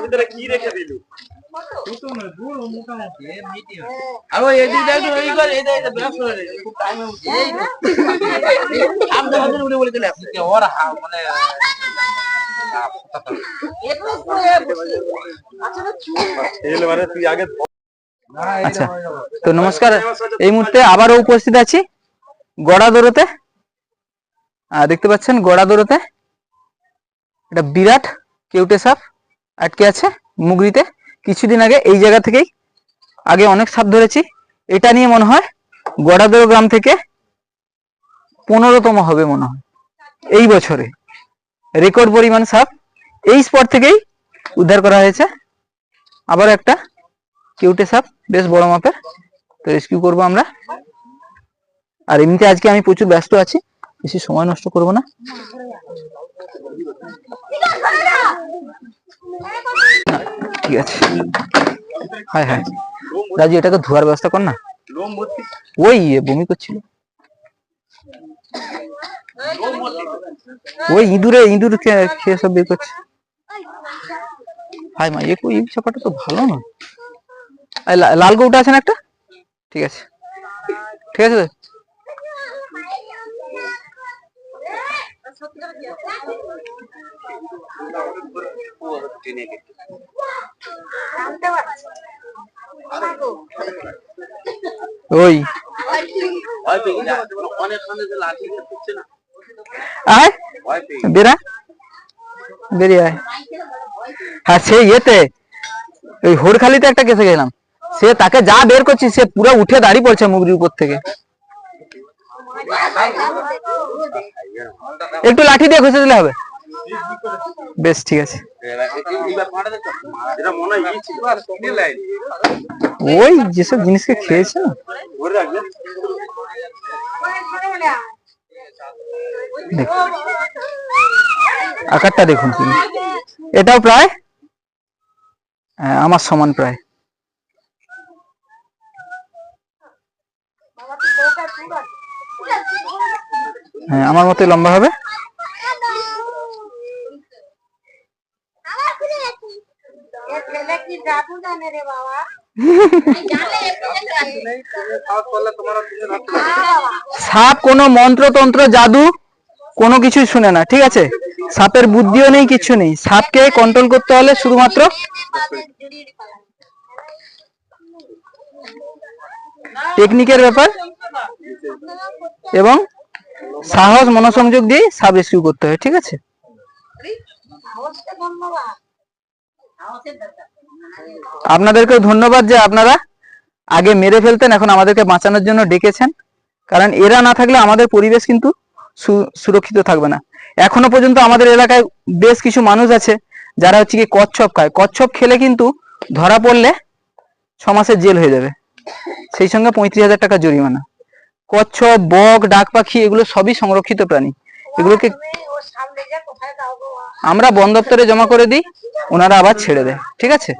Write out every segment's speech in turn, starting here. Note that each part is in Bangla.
ভিতরে কি রেখে দিলু? আর ওই এদিকটা একটু এই করে এই যে ব্রাশ করে খুব টাইমে এই আমরা হাজার উড়ে বলে চলে আসছে ওর মানে আচ্ছা, তো নমস্কার। এই মুহূর্তে আবারও উপস্থিত আছি গড়াদোরতে। দেখতে পাচ্ছেন গড়াদোরতে এটা বিরাট কেউটে সাপ আটকে আছে মুগরিতে। কিছুদিন আগে এই জায়গা থেকেই আগে অনেক সাপ ধরেছি। এটা নিয়ে মনে হয় গড়াদোর গ্রাম থেকে 15তম হবে মনে হয় এই বছরে। রেকর্ড পরিমাণ সাপ এই স্পট থেকেই উদ্ধার করা হয়েছে। আবার একটা কেউটে সাপ বেশ বড় মাপের, তো রেস্কিউ করবো আমরা। আর এমনিতে আজকে আমি প্রচুর ব্যস্ত আছি, বেশি সময় নষ্ট করব না। ঠিক আছে, হ্যাঁ হ্যাঁ রাজু এটাকে ধোয়ার ব্যবস্থা কর না। ওই বমি করছিল, ওই ইঁদুর খেয়ে সব বের করছে। হাই মা, এই চাপাটা তো ভালো না। লাল গৌটা আছে না একটা? ঠিক আছে ঠিক আছে। ওই আয় বেরা বেরিয়ে আয়। হ্যাঁ সেই ইয়েতে ওই হোড়খালিতে একটা কেসে গেলাম, সে তাকে যা বের করছি সে পুরো উঠে দাঁড়িয়ে পড়ছে মুগরির উপর থেকে। একটু লাঠি দিয়ে ঘষে দিলে হবে। বেশ ঠিক আছে। ওই যেসব জিনিসকে খেয়েছে না, আকারটা দেখুন। এটাও প্রায় আমার সমান প্রায়। হ্যাঁ আমার মতো লম্বা হবে। সাপ কোনো মন্ত্রতন্ত্র জাদু কোনো কিছুই শুনে না, ঠিক আছে? সাপের বুদ্ধিও নেই, কিছু নেই। সাপকে কন্ট্রোল করতে হলে শুধুমাত্র টেকনিকের ব্যাপার এবং সাহস মনোসংযোগ দিয়ে সাপ রেস্কিউ করতে হয়, ঠিক আছে? আপনাদেরকেও ধন্যবাদ যে আপনারা আগে মেরে ফেলতেন, এখন আমাদেরকে বাঁচানোর জন্য ডেকেছেন। কারণ এরা না থাকলে আমাদের পরিবেশ কিন্তু সুরক্ষিত থাকবে না। এখনো পর্যন্ত আমাদের এলাকায় বেশ কিছু মানুষ আছে যারা হচ্ছে কি কচ্ছপ খায়। কচ্ছপ খেলে কিন্তু ধরা পড়লে 6 মাসের জেল হয়ে যাবে, সেই সঙ্গে 35,000 টাকা জরিমানা। কচ্ছপ, বক, ডাক পাখি এগুলো সবই সংরক্ষিত প্রাণী। এগুলোকে আমরা বন দপ্তরে জমা করে দিই, ওনারা আবার ছেড়ে দেয়, ঠিক আছে?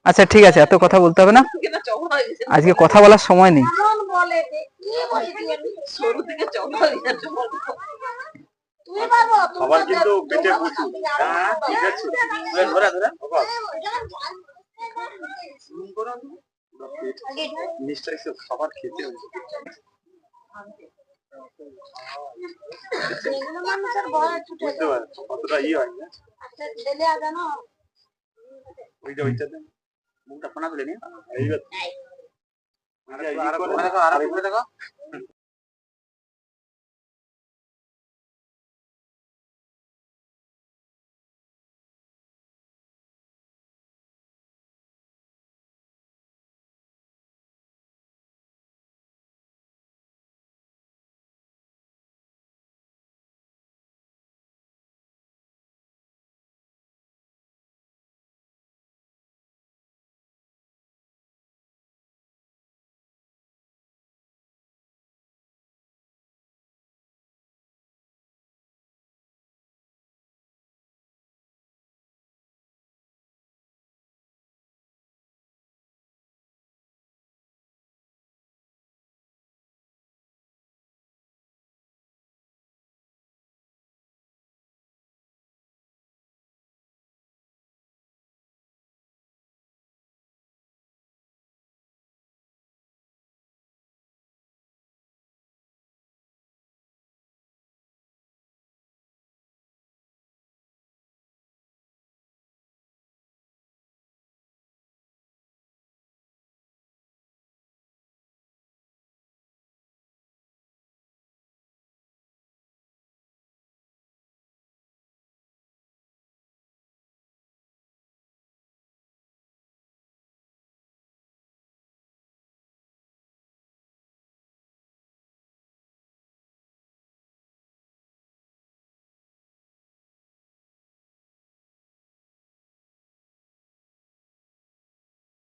আচ্ছা ঠিক আছে, এত কথা বলতে হবে না, আজকে কথা বলার সময় নেই। সবার কিন্তু পেটে প্রচুর, ঠিক আছে? ধরে ধরে নিশ্চয়ই খাবার খেতে হবে। কতটা ই হয় না, ওইটা মুখটা ফোনা তুলে নিয়ে